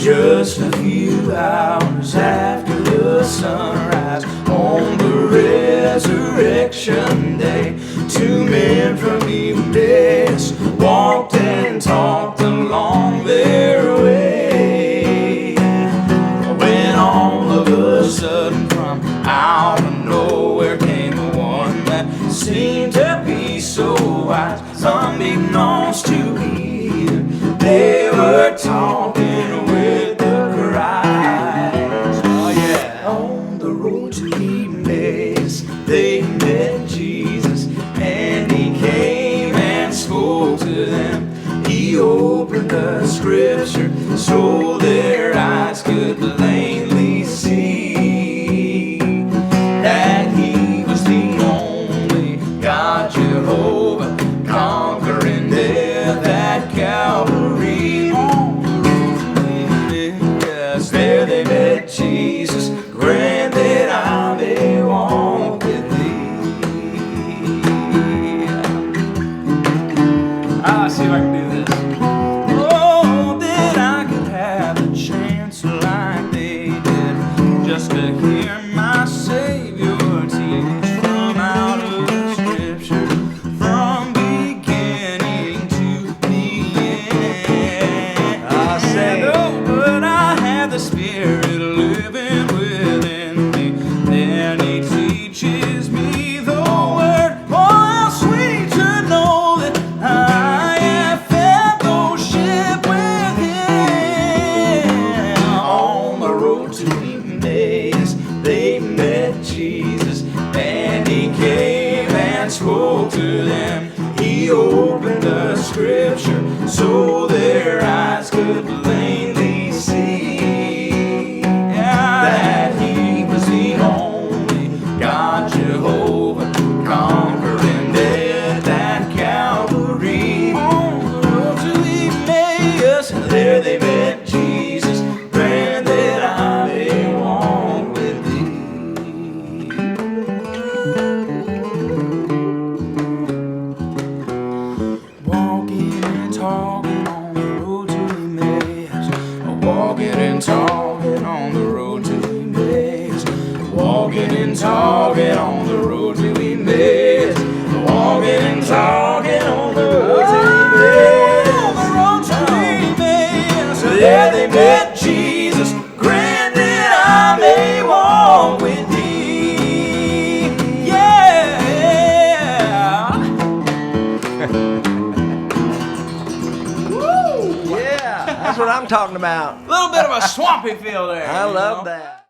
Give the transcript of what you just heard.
Just a few hours after the sunrise on the resurrection day, two men from EMMAUS walked and talked along their way, when all of a sudden from out of nowhere came the one that seemed to be so wise, unbeknownst to hear. They were talking with the Christ. Oh yeah. On the road to EMMAUS, they met Jesus, and he came and spoke to them. He opened the scripture so their eyes could plainly see that he was the only God, Jehovah, conquering death at Calvary. There they met Jesus, grant that I may walk with thee. See if I can do this. Oh, that I could have a chance like they did, just to hear my Savior teach from out of the scripture, from beginning to the end. I said, oh, but I have the Spirit living within me, then he teaches me the word. Oh, how sweet to know that I have fellowship with him. On the road to EMMAUS, they met Jesus, and he came and spoke to them. He opened the scripture so their eyes could plainly see that he was the only God, Jehovah, conquering death at Calvary. On the road to EMMAUS, there they met Jesus, grant that I may walk with thee. Walking and talking on the road to EMMAUS. Walking and talking on the road to EMMAUS. Walking and talking on the road to EMMAUS. Walking and talking on the road to EMMAUS. On the road to EMMAUS. There they met Jesus, grant that I may walk with thee. Yeah. Yeah, that's what I'm talking about. A little bit of a swampy feel there. I you love know? that.